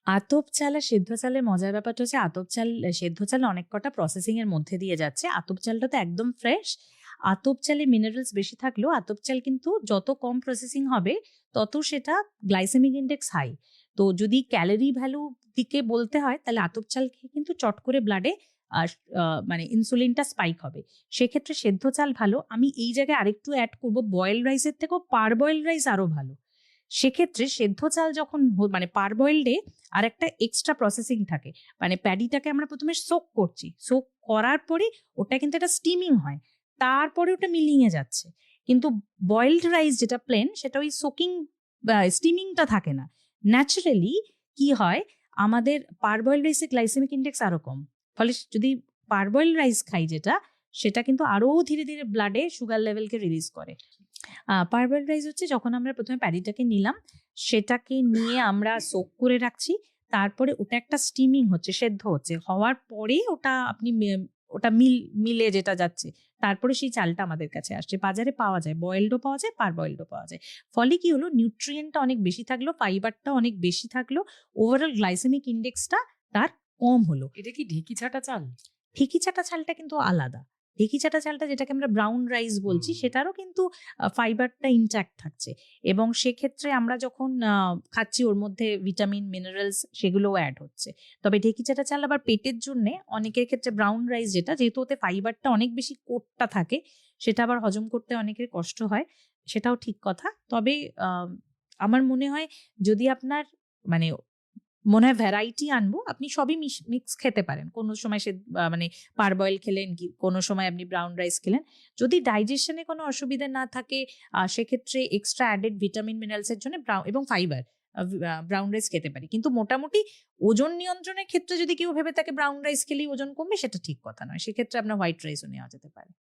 আতপ চাল আর সেদ্ধ চালের মজার ব্যাপারটা হচ্ছে আতপ চাল সেদ্ধ চাল অনেক কটা প্রসেসিং এর মধ্যে দিয়ে যাচ্ছে। আতপ চালটা তো একদম ফ্রেশ। আতপ চালে মিনারেলস বেশি থাকলেও আতপ চাল কিন্তু যত কম প্রসেসিং হবে তত সেটা গ্লাইসেমিক ইনডেক্স হাই। তো যদি ক্যালোরি ভ্যালু দিকে বলতে হয় তাহলে আতপ চাল খেয়ে কিন্তু চট করে ব্লাডে মানে ইনসুলিনটা স্পাইক হবে। সেক্ষেত্রে সেদ্ধ চাল ভালো। আমি এই জায়গায় আরেকটু অ্যাড করব, বয়েলড রাইসের থেকেও পারবয়েলড রাইস আরো ভালো। সেক্ষেত্রে সেদ্ধ চাল যখন মানে পারবয়েলড এ আরেকটা এক্সট্রা প্রসেসিং থাকে। মানে প্যাডিটাকে আমরা প্রথমে সোক করছি। সোক করার পরে ওটা কিন্তু একটা স্টিমিং হয়। তারপরে ওটা মিলিং এ যাচ্ছে। কিন্তু বয়েলড রাইস যেটা প্লেন সেটা ওই সোকিং স্টিমিংটা থাকে না। ন্যাচারালি কি হয়, আমাদের পারবয়েলড রাইসে গ্লাইসেমিক ইনডেক্স আরো কম। ফলে যদি পারবয়েলড রাইস খাই যেটা, সেটা কিন্তু আরো ধীরে ধীরে ব্লাডে সুগার লেভেলকে রিলিজ করে। পারবয়েলড রাইস হচ্ছে যখন আমরা প্রথমে প্যাডিটাকে নিলাম, সেটাকে নিয়ে আমরা সোক করে রাখছি। তারপরে ওটা একটা স্টিমিং হচ্ছে, সেদ্ধ হচ্ছে। হওয়ার পরে ওটা আপনি ওটা মিলে যেটা যাচ্ছে। তারপরে সেই চালটা আমাদের কাছে আসছে। বাজারে পাওয়া যায়, বয়েলডও পাওয়া যায়, পারবয়েলডও পাওয়া যায়। ফলে কি হলো, নিউট্রিয়েন্টটা অনেক বেশি থাকলো, ফাইবারটা অনেক বেশি থাকলো, ওভারঅল গ্লাইসেমিক ইনডেক্সটা তার কম হলো। এটা কি ঢেকি ছাটা চাল? ঢেঁকি ছাঁটা চালটা কিন্তু আলাদা। ঢেঁকি ছাঁটা চালটা যেটাকে আমরা ব্রাউন রাইস বলছি, সেটারও কিন্তু ফাইবারটা ইনট্যাক্ট থাকছে। এবং সেক্ষেত্রে আমরা যখন খাচ্ছি ওর মধ্যে ভিটামিন, মিনারেলস সেগুলোও অ্যাড হচ্ছে। তবে ঢেঁকি ছাঁটা চাল আবার পেটের জন্যে অনেকের ক্ষেত্রে ব্রাউন রাইস যেটা, যেহেতু ওতে ফাইবারটা অনেক বেশি কোটটা থাকে, সেটা আবার হজম করতে অনেকের কষ্ট হয়। সেটাও ঠিক কথা। তবে আমার মনে হয় যদি আপনার মানে মনে হয় ভ্যারাইটি আনবো, আপনি সবই মিক্স খেতে পারেন। কোনো সময় সে মানে পারবয়েল খেলেন, কি কোনো সময় আপনি ব্রাউন রাইস খেলেন। যদি ডাইজেশনে কোনো অসুবিধা না থাকে, সেক্ষেত্রে এক্সট্রা অ্যাডেড ভিটামিন মিনারেলস এর জন্য এবং ফাইবার ব্রাউন রাইস খেতে পারি। কিন্তু মোটামুটি ওজন নিয়ন্ত্রণের ক্ষেত্রে যদি কেউ ভেবে থাকে ব্রাউন রাইস খেলেই ওজন কমবে, সেটা ঠিক কথা নয়। সেক্ষেত্রে আপনার হোয়াইট রাইসও নেওয়া যেতে পারে।